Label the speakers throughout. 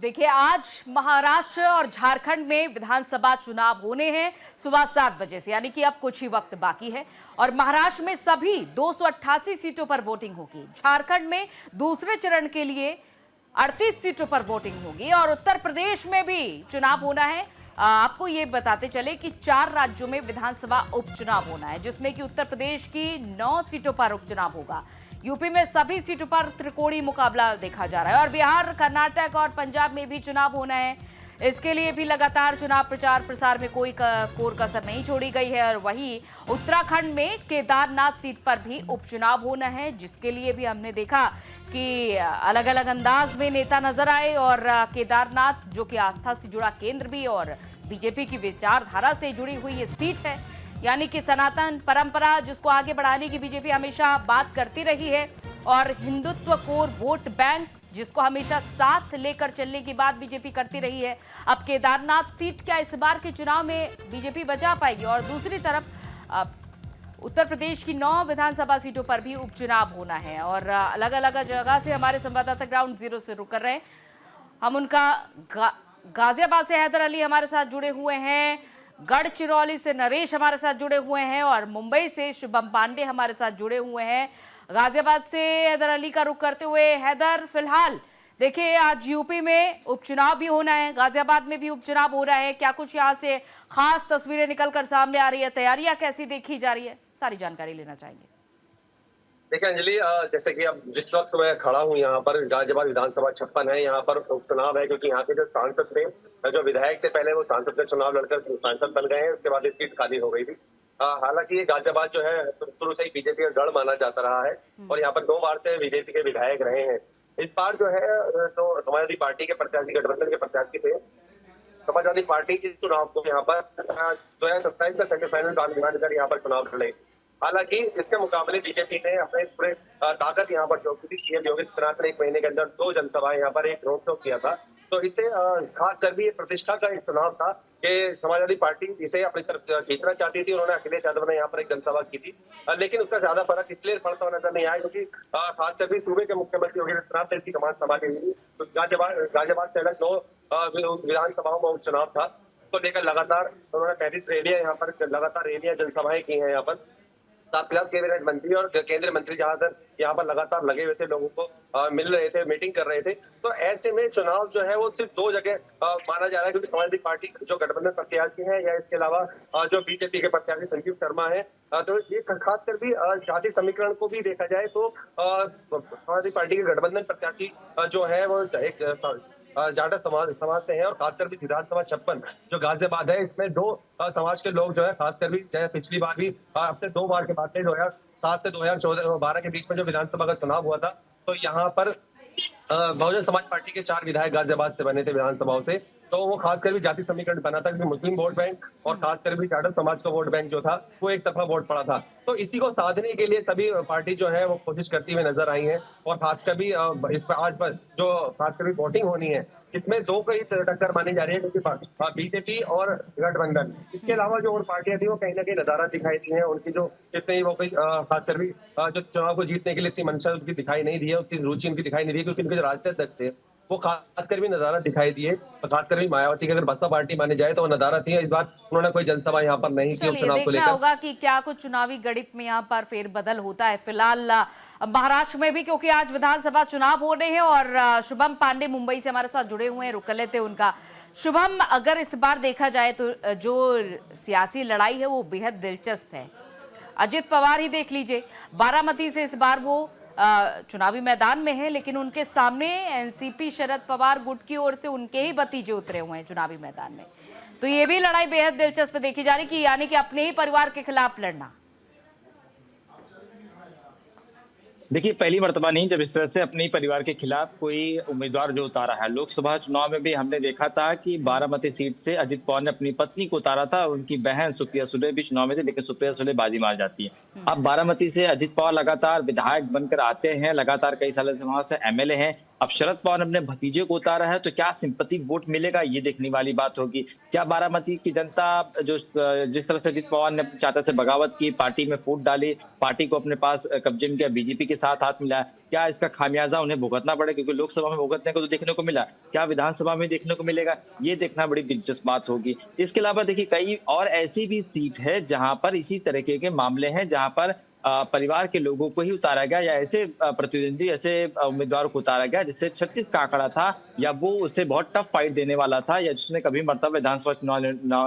Speaker 1: देखिए, आज महाराष्ट्र और झारखंड में विधानसभा चुनाव होने हैं सुबह 7 बजे से, यानी कि अब कुछ ही वक्त बाकी है। और महाराष्ट्र में सभी 288 सीटों पर वोटिंग होगी। झारखंड में दूसरे चरण के लिए 38 सीटों पर वोटिंग होगी और उत्तर प्रदेश में भी चुनाव होना है। आपको ये बताते चले कि 4 राज्यों में विधानसभा उपचुनाव होना है, जिसमें कि उत्तर प्रदेश की 9 सीटों पर उपचुनाव होगा। यूपी में सभी सीटों पर त्रिकोणीय मुकाबला देखा जा रहा है और बिहार, कर्नाटक और पंजाब में भी चुनाव होना है। इसके लिए भी लगातार चुनाव प्रचार प्रसार में कोई कोर कसर नहीं छोड़ी गई है। और वहीं उत्तराखंड में केदारनाथ सीट पर भी उपचुनाव होना है, जिसके लिए भी हमने देखा कि अलग अलग अंदाज में नेता नजर आए। और केदारनाथ, जो कि आस्था से जुड़ा केंद्र भी और बीजेपी की विचारधारा से जुड़ी हुई ये सीट है, यानी कि सनातन परंपरा जिसको आगे बढ़ाने की बीजेपी हमेशा बात करती रही है, और हिंदुत्व कोर वोट बैंक जिसको हमेशा साथ लेकर चलने की बात बीजेपी करती रही है। अब केदारनाथ सीट क्या इस बार के चुनाव में बीजेपी बचा पाएगी? और दूसरी तरफ उत्तर प्रदेश की 9 विधानसभा सीटों पर भी उपचुनाव होना है और अलग अलग जगह से हमारे संवाददाता ग्राउंड जीरो से रुक कर रहे हैं। हम उनका गाजियाबाद से हैदर अली हमारे साथ जुड़े हुए हैं, गढ़चिरौली से नरेश हमारे साथ जुड़े हुए हैं और मुंबई से शुभम पांडे हमारे साथ जुड़े हुए हैं। गाजियाबाद से हैदर अली का रुख करते हुए, हैदर, फिलहाल देखिए आज यूपी में उपचुनाव भी होना है, गाजियाबाद में भी उपचुनाव हो रहा है, क्या कुछ यहाँ से खास तस्वीरें निकलकर सामने आ रही है? तैयारियां कैसी देखी जा रही है? सारी जानकारी लेना चाहेंगे।
Speaker 2: देखिए अंजलि, जैसे कि अब जिस वक्त मैं खड़ा हूँ यहाँ पर गाजियाबाद विधानसभा 56 है, यहाँ पर उपचुनाव है क्योंकि यहाँ के जो सांसद थे, जो विधायक थे, पहले वो सांसद का चुनाव लड़कर सांसद बन गए हैं, उसके बाद ये सीट खाली हो गई थी। हालांकि ये गाजियाबाद जो है शुरू से ही बीजेपी का गढ़ माना जाता रहा है और यहाँ पर 2 बार से बीजेपी के विधायक रहे हैं। इस बार जो है तो समाजवादी पार्टी के प्रत्याशी, गठबंधन के प्रत्याशी थे, समाजवादी पार्टी के चुनाव को यहाँ पर 2027 का सेमीफाइनल कर यहाँ पर चुनाव लड़े। हालांकि इसके मुकाबले बीजेपी ने अपने पूरे ताकत यहाँ पर झोंक दी। सीएम योगी आदित्यनाथ ने 1 महीने के अंदर 2 जनसभाएं यहाँ पर, एक रोड शो किया था। तो इससे खासकर भी प्रतिष्ठा का एक चुनाव था कि समाजवादी पार्टी इसे अपनी तरफ से जीतना चाहती थी। उन्होंने अखिलेश यादव ने यहाँ पर एक जनसभा की थी, लेकिन उसका ज्यादा फर्क इसलिए पड़ता हुआ नजर नहीं आया क्योंकि खासकर भी सूबे के मुख्यमंत्री योगी आदित्यनाथ ने इसकी कमान संभाली हुई। तो गाजियाबाद से अलग 2 विधानसभाओं में उपचुनाव था, तो लेकर लगातार उन्होंने 35 रैलियां यहाँ पर, लगातार रैलियां जनसभाएं की हैं यहाँ पर। साथ ही साथ कैबिनेट मंत्री और केंद्रीय मंत्री ज्यादातर यहाँ पर लगातार लगे हुए थे, लोगों को मिल रहे थे, मीटिंग कर रहे थे। तो ऐसे में चुनाव जो है वो सिर्फ 2 जगह माना जा रहा है क्योंकि समाजवादी पार्टी जो गठबंधन प्रत्याशी है या इसके अलावा जो बीजेपी के प्रत्याशी संजीव शर्मा है, तो ये खासकर भी जाति समीकरण को भी देखा जाए तो समाजवादी पार्टी के गठबंधन प्रत्याशी जो है वो एक जाटा समाज से है और खासकर भी विधानसभा 56 जो गाजियाबाद है, इसमें 2 समाज के लोग जो है, खासकर भी पिछली बार भी अपने 2 बार के बाद 2007 से 2012 के बीच में जो विधानसभा का चुनाव हुआ था, तो यहाँ पर बहुजन समाज पार्टी के 4 विधायक गाजियाबाद से बने थे विधानसभाओं से। तो वो खासकर भी जाति समीकरण बना था कि मुस्लिम वोट बैंक और खासकर भी जाटव समाज का वोट बैंक जो था वो एक तरफा वोट पड़ा था। तो इसी को साधने के लिए सभी पार्टी जो है वो कोशिश करती हुई नजर आई है और खासकर भी इस पर आज पर जो खासकर भी वोटिंग होनी है, इसमें 2 की टक्कर मानी जा रही है क्योंकि बीजेपी और गठबंधन, इसके अलावा जो और पार्टियां थी वो कहीं ना कहीं नजारा दिखाई दी है उनकी, जो जितने ही वो कोई खासकर भी जो चुनाव को जीतने के लिए इतनी मंशा उनकी दिखाई नहीं दी है, उतनी रुचि उनकी दिखाई नहीं दी क्योंकि उनके जो राजनीतिक थे वो खासकर भी नजारा दिखाई दिए। और खासकर भी मायावती की अगर बसपा पार्टी माने जाए तो वो नजारा थी। इस बार उन्होंने कोई जनसभा यहाँ पर नहीं की उपचुनाव को लेकर।
Speaker 1: होगा कि क्या कुछ चुनावी गणित में यहाँ पर फेरबदल होता है। फिलहाल महाराष्ट्र में भी क्योंकि आज विधानसभा चुनाव होने हैं और शुभम पांडे मुंबई से हमारे साथ जुड़े हुए हैं, रुक लेते हैं उनका। शुभम, अगर इस बार देखा जाए तो जो सियासी लड़ाई है वो बेहद दिलचस्प है। अजित पवार ही देख लीजिए, बारामती से इस बार वो चुनावी मैदान में है, लेकिन उनके सामने एनसीपी शरद पवार गुट की ओर से उनके ही भतीजे उतरे हुए हैं चुनावी मैदान में। तो ये भी लड़ाई बेहद दिलचस्प देखी जा रही कि यानी कि अपने ही परिवार के खिलाफ लड़ना।
Speaker 3: देखिए, पहली मर्तबा नहीं जब इस तरह से अपने ही परिवार के खिलाफ कोई उम्मीदवार जो उतारा है। लोकसभा चुनाव में भी हमने देखा था कि बारामती सीट से अजित पवार ने अपनी पत्नी को उतारा था, उनकी बहन सुप्रिया सुले भी चुनाव में थी, लेकिन सुप्रिया सुले बाजी मार जाती है। अब बारामती से अजित पवार लगातार विधायक बनकर आते हैं, लगातार कई सालों से वहां से एमएलए हैं। अब शरद पवार ने अपने भतीजे को उतारा है तो क्या सिंपैथी वोट मिलेगा, ये देखने वाली बात होगी। क्या बारामती की जनता जो जिस तरह से अजित पवार ने चाचा से बगावत की, पार्टी में फूट डाली, पार्टी को अपने पास कब्जे में किया, बीजेपी के साथ हाथ मिलाया, क्या इसका खामियाजा उन्हें भुगतना पड़े? क्योंकि लोकसभा में भुगतने को तो देखने को मिला, क्या विधानसभा में देखने को मिलेगा, ये देखना बड़ी दिलचस्प बात होगी। इसके अलावा देखिए कई और ऐसी भी सीट है जहां पर इसी तरीके के मामले हैं, जहां पर परिवार के लोगों को ही उतारा गया या ऐसे प्रतिद्वंदी, ऐसे उम्मीदवार को उतारा गया जिससे 36 का आंकड़ा था, या वो उसे बहुत टफ फाइट देने वाला था, या जिसने कभी मरतबा विधानसभा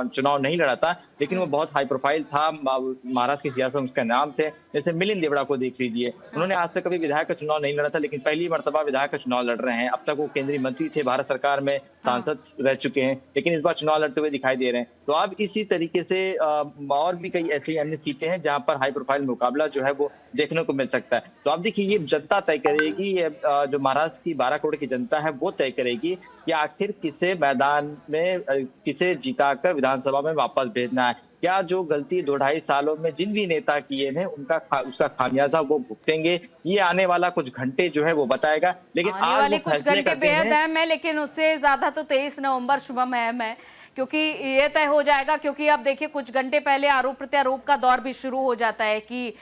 Speaker 3: चुनाव नहीं लड़ा था, लेकिन वो बहुत हाई प्रोफाइल था, महाराष्ट्र की सियासत में उसका नाम थे। जैसे मिलिंद देवड़ा को देख लीजिए, उन्होंने आज तक कभी विधायक का चुनाव नहीं लड़ा था, लेकिन पहली मरतबा विधायक का चुनाव लड़ रहे हैं। अब तक वो केंद्रीय मंत्री थे, भारत सरकार में सांसद रह चुके हैं, लेकिन इस बार चुनाव लड़ते हुए दिखाई दे रहे हैं। तो अब इसी तरीके से और भी कई ऐसी अन्य सीटें हैं जहां पर हाई प्रोफाइल मुकाबला जो है वो देखने को मिल सकता है। तो अब देखिए ये जनता तय करेगी, ये जो महाराष्ट्र की 12 करोड़ की जनता है वो तय करेगी कि आखिर किसे मैदान में किसे जिताकर विधानसभा में वापस भेजना है। क्या जो गलती 2-2.5 सालों में जिन भी नेता किए हैं उसका खामियाजा वो भुगतेंगे, ये आने वाला कुछ घंटे जो है वो बताएगा। लेकिन
Speaker 1: आने वाले कुछ घंटे बेहद अहम है, लेकिन उससे ज्यादा तो 23 नवंबर शुभम अहम है, क्योंकि ये तय हो जाएगा। क्योंकि अब देखिए कुछ घंटे पहले आरोप प्रत्यारोप का दौर भी शुरू हो जाता है कि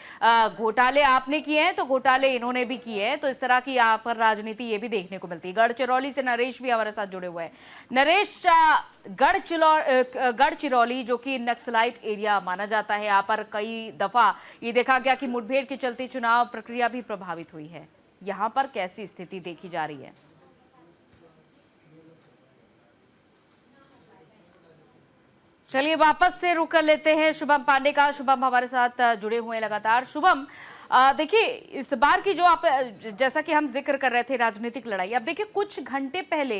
Speaker 1: घोटाले आपने किए हैं तो घोटाले इन्होंने भी किए हैं, तो इस तरह की यहाँ पर राजनीति ये भी देखने को मिलती है। गढ़चिरौली से नरेश भी हमारे साथ जुड़े हुए हैं। नरेश, गढ़चिरौली जो कि नक्सलाइट एरिया माना जाता है, यहाँ पर कई दफा ये देखा गया कि मुठभेड़ के चलते चुनाव प्रक्रिया भी प्रभावित हुई है, यहाँ पर कैसी स्थिति देखी जा रही है? चलिए वापस से रुक कर लेते हैं शुभम पांडे का। शुभम हमारे साथ जुड़े हुए हैं लगातार। शुभम, देखिए इस बार की जो आप जैसा कि हम जिक्र कर रहे थे राजनीतिक लड़ाई, अब देखिए कुछ घंटे पहले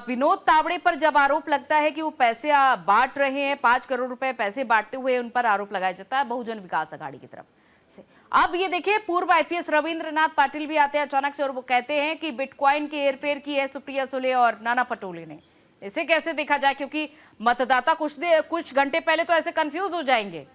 Speaker 1: विनोद तावड़े पर जब आरोप लगता है कि वो पैसे बांट रहे हैं, 5 करोड़ रुपए पैसे बांटते हुए उन पर आरोप लगाया जाता है बहुजन विकास अघाड़ी की तरफ से। अब ये देखिए पूर्व आईपीएस रविंद्रनाथ पाटिल भी आते हैं अचानक से और वो कहते हैं कि बिटकॉइन की हेरफेर की है सुप्रिया सुले और नाना पटोले ने। इसे कैसे देखा जाए, क्योंकि मतदाता कुछ घंटे पहले तो ऐसे कंफ्यूज हो जाएंगे।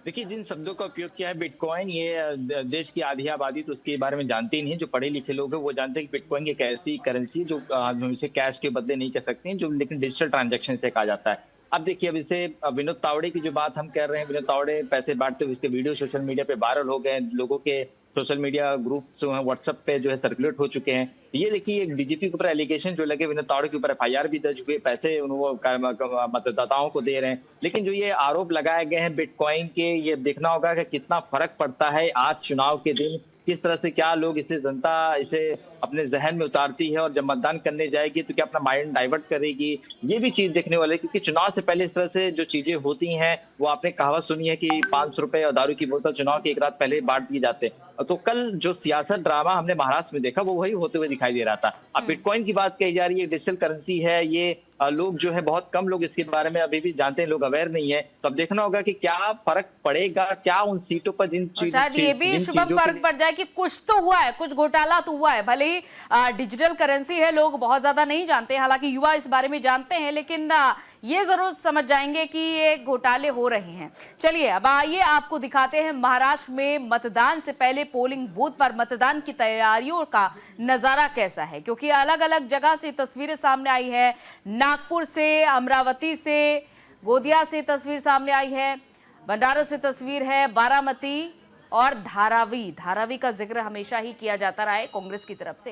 Speaker 3: देखिए जिन शब्दों का उपयोग किया है बिटकॉइन, ये देश की आधी आबादी तो उसके बारे में जानते ही नहीं। जो पढ़े लिखे लोग हैं वो जानते हैं कि बिटकॉइन एक ऐसी करेंसी जो हम इसे कैश के बदले नहीं कह सकते हैं, जो लेकिन डिजिटल ट्रांजैक्शन से कहा जाता है। अब देखिए अब इसे विनोद तावड़े की जो बात हम कर रहे हैं, विनोद तावड़े पैसे बांटते हुए उसके वीडियो सोशल मीडिया पे वायरल हो गए, लोगों के सोशल मीडिया ग्रुप्स जो हैं व्हाट्सएप पे जो है सर्कुलेट हो चुके हैं। ये देखिए एक बीजेपी के ऊपर एलिगेशन जो लगे, विनोद तावड़े के ऊपर एफआईआर भी दर्ज हुए, पैसे वो मतदाताओं को दे रहे हैं। लेकिन जो ये आरोप लगाए गए हैं बिटकॉइन के, ये देखना होगा कि कितना फर्क पड़ता है आज चुनाव के दिन, किस तरह से क्या लोग इसे जनता इसे अपने जहन में उतारती है और जब मतदान करने जाएगी तो क्या अपना माइंड डाइवर्ट करेगी, ये भी चीज देखने वाले। क्योंकि चुनाव से पहले इस तरह से जो चीजें होती हैं, वो आपने कहावत सुनी है कि 500 रुपए और दारू की बोतल चुनाव की एक रात पहले बांट दिए जाते हैं। तो कल जो सियासत ड्रामा हमने महाराष्ट्र में देखा वो वही होते हुए दिखाई दे रहा था। अब बिटकॉइन की बात कही जा रही है, डिजिटल करेंसी है ये, लोग जो है बहुत कम लोग इसके बारे में अभी भी जानते हैं, लोग अवेयर नहीं है। तो अब देखना होगा कि क्या फर्क पड़ेगा, क्या उन सीटों पर जिन
Speaker 1: शायद ये भी शुभम फर्क पड़ जाए कि कुछ तो हुआ है, कुछ घोटाला तो हुआ है। भले ही डिजिटल करेंसी है, लोग बहुत ज्यादा नहीं जानते, हालांकि युवा इस बारे में जानते हैं, लेकिन ये जरूर समझ जाएंगे कि ये घोटाले हो रहे हैं। चलिए अब आइए आपको दिखाते हैं महाराष्ट्र में मतदान से पहले पोलिंग बूथ पर मतदान की तैयारियों का नजारा कैसा है, क्योंकि अलग अलग जगह से तस्वीरें सामने आई है। नागपुर से, अमरावती से, गोंदिया से तस्वीर सामने आई है, भंडारा से तस्वीर है, बारामती और धारावी का जिक्र हमेशा ही किया जाता रहा है कांग्रेस की तरफ से।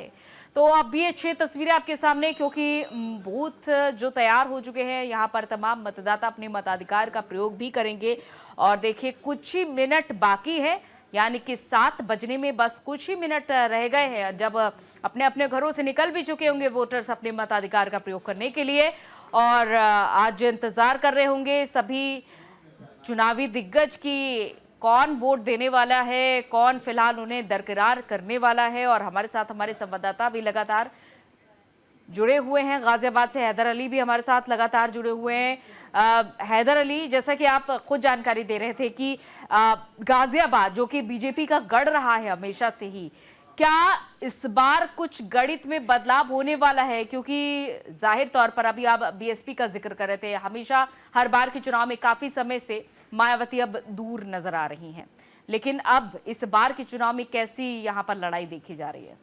Speaker 1: तो अब ये 6 तस्वीरें आपके सामने, क्योंकि बूथ जो तैयार हो चुके हैं, यहाँ पर तमाम मतदाता अपने मताधिकार का प्रयोग भी करेंगे। और देखिए कुछ ही मिनट बाकी है, यानी कि 7 बजने में बस कुछ ही मिनट रह गए हैं, जब अपने अपने घरों से निकल भी चुके होंगे वोटर्स अपने मताधिकार का प्रयोग करने के लिए। और आज इंतजार कर रहे होंगे सभी चुनावी दिग्गज की कौन वोट देने वाला है, कौन फिलहाल उन्हें दरकिरार करने वाला है। और हमारे साथ हमारे संवाददाता भी लगातार जुड़े हुए हैं। गाजियाबाद से हैदर अली भी हमारे साथ लगातार जुड़े हुए हैं। हैदर अली, जैसा कि आप खुद जानकारी दे रहे थे कि गाजियाबाद जो कि बीजेपी का गढ़ रहा है हमेशा से ही, क्या इस बार कुछ गणित में बदलाव होने वाला है? क्योंकि जाहिर तौर पर अभी आप बीएसपी का जिक्र कर रहे थे, हमेशा हर बार के चुनाव में काफी समय से मायावती अब दूर नजर आ रही हैं। लेकिन अब इस बार के चुनाव में कैसी यहाँ पर लड़ाई देखी जा रही है?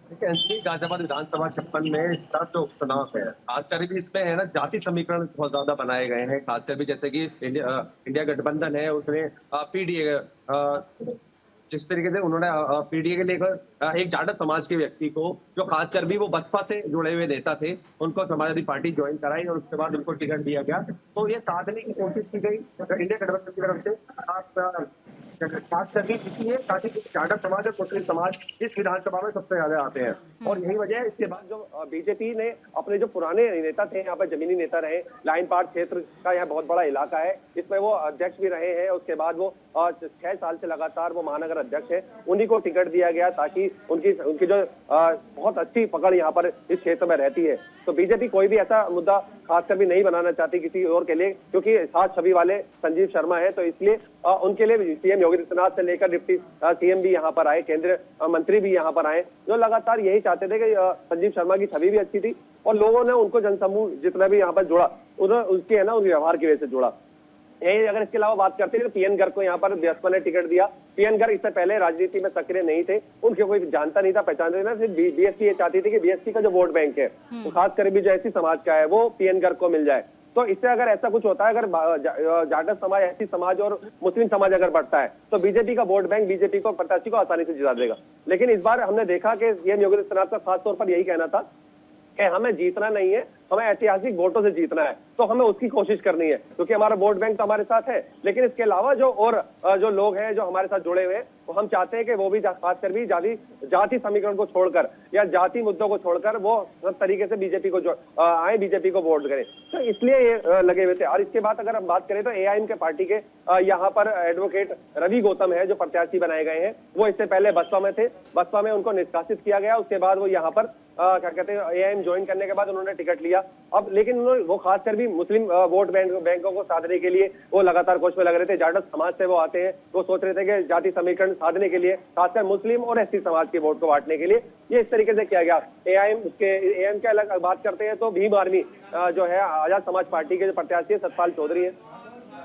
Speaker 2: देखिए एसपी गाजियाबाद विधानसभा 56 में इस बार जो उपचुनाव है, खासकर भी इसमें है ना जाति समीकरण बहुत ज्यादा बनाए गए हैं। खासकर भी जैसे कि इंडिया गठबंधन है, उसने पीडीए जिस तरीके से उन्होंने पीडीए के लेकर एक जाटव समाज के व्यक्ति को, जो खासकर भी वो बसपा से जुड़े हुए नेता थे, उनको समाजवादी पार्टी ज्वाइन कराई और उसके बाद उनको टिकट दिया गया। तो ये साधने की कोशिश की गई इंडिया गठबंधन की तरफ से, खास करके इसलिए ताकि जाटव समाज और मुस्लिम समाज इस विधानसभा में सबसे ज्यादा आते हैं। और यही वजह है। इसके बाद जो बीजेपी ने अपने जो पुराने नेता थे, यहाँ पर जमीनी नेता रहे, लाइन पार क्षेत्र का यह बहुत बड़ा इलाका है, इसमें वो अध्यक्ष भी रहे हैं। उसके बाद वो 6 साल से लगातार वो महानगर अध्यक्ष है, उन्हीं को टिकट दिया गया ताकि उनकी जो बहुत अच्छी पकड़ यहाँ पर इस क्षेत्र में रहती है। तो बीजेपी कोई भी ऐसा मुद्दा खासकर भी नहीं बनाना चाहती किसी और के लिए, क्योंकि सात छवि वाले संजीव शर्मा है, तो इसलिए उनके लिए सीएम योगी आदित्यनाथ से लेकर डिप्टी सीएम भी यहाँ पर आए, केंद्रीय मंत्री भी यहाँ पर आए, जो लगातार यही चाहते थे कि संजीव शर्मा की छवि भी अच्छी थी और लोगों ने उनको जनसमूह जितना भी यहाँ पर जुड़ा, उन्होंने उसके है ना उनके व्यवहार की वजह से जुड़ा। यही अगर इसके अलावा बात करते हैं तो पीएन गर्ग को यहाँ पर बसपा ने टिकट दिया। पीएन गर्ग इससे पहले राजनीति में सक्रिय नहीं थे, उनके कोई जानता नहीं था, पहचानता नहीं था। सिर्फ बीएसपी ये चाहती थी कि बीएसपी का जो वोट बैंक है वो खासकर भी जो एससी समाज का है वो पीएन गर्ग को मिल जाए। तो इससे अगर ऐसा कुछ होता है, अगर जाटव समाज, एससी समाज और मुस्लिम समाज अगर बढ़ता है तो बीजेपी का वोट बैंक बीजेपी को, प्रत्याशी को आसानी से जिता देगा। लेकिन इस बार हमने देखा कि सीएम योगी आदित्यनाथ का खासतौर पर यही कहना था कि हमें जीतना नहीं है, हमें ऐतिहासिक वोटों से जीतना है, तो हमें उसकी कोशिश करनी है, क्योंकि हमारा वोट बैंक तो हमारे साथ है। लेकिन इसके अलावा जो और जो लोग हैं जो हमारे साथ जुड़े हुए हैं, वो हम चाहते हैं कि वो भी खासकर भी जाति समीकरण को छोड़कर या जाति मुद्दों को छोड़कर वो सब तरीके से बीजेपी को आए, बीजेपी को वोट करें। तो इसलिए ये लगे हुए थे। और इसके बाद अगर हम बात करें तो एआईएम के पार्टी के यहाँ पर एडवोकेट रवि गौतम है जो प्रत्याशी बनाए गए हैं, वो इससे पहले बसपा में थे, बसपा में उनको निष्कासित किया गया। उसके बाद वो यहाँ पर क्या कहते हैं एआईएम ज्वाइन करने के बाद उन्होंने टिकट लिया। अब लेकिन वो खासकर भी मुस्लिम वोट बैंकों को साधने के लिए वो लगातार कोशिश में लग रहे थे। जाटव समाज से वो आते हैं, वो सोच रहे थे कि जाति समीकरण साधने के लिए, खासकर मुस्लिम और एससी समाज के वोट को बांटने के लिए ये इस तरीके से किया गया। एआईएम के अलग बात करते हैं तो भीम आर्मी जो है आजाद समाज पार्टी के जो प्रत्याशी है सतपाल चौधरी है,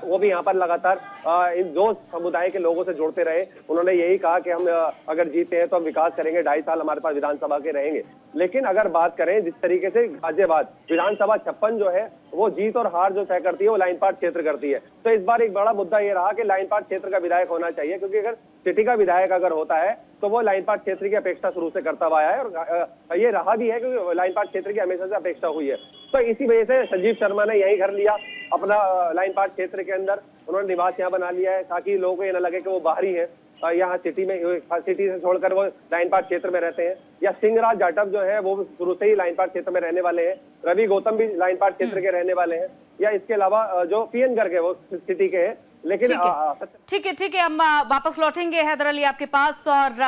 Speaker 2: वो भी यहाँ पर लगातार इन दो समुदाय के लोगों से जुड़ते रहे। उन्होंने यही कहा कि हम अगर जीते हैं तो हम विकास करेंगे, 2.5 साल हमारे पास विधानसभा के रहेंगे। लेकिन अगर बात करें जिस तरीके से गाजियाबाद विधानसभा 56 जो है वो जीत और हार जो तय करती है वो लाइन पार क्षेत्र करती है। तो इस बार एक बड़ा मुद्दा ये रहा कि लाइन पार क्षेत्र का विधायक होना चाहिए, क्योंकि अगर सिटी का विधायक अगर होता है तो वो लाइन पार क्षेत्र की अपेक्षा शुरू से करता हुआ है और ये रहा भी है, क्योंकि लाइन पार क्षेत्र की हमेशा से अपेक्षा हुई है। तो इसी वजह से संजीव शर्मा ने यही घर लिया अपना लाइन पार क्षेत्र के अंदर, उन्होंने निवास यहाँ बना लिया है ताकि लोगों को ये न लगे कि वो बाहरी है, यहाँ सिटी से छोड़कर वो लाइन पार क्षेत्र में रहते हैं। या सिंहराज जाटव जो है वो शुरू से ही लाइन पार क्षेत्र में रहने वाले हैं, रवि गौतम भी लाइन पार क्षेत्र के रहने वाले हैं, या इसके अलावा जो पीएन गर्ग है वो सिटी के हैं। लेकिन
Speaker 1: ठीक है, हम वापस लौटेंगे हैदर अली आपके पास। और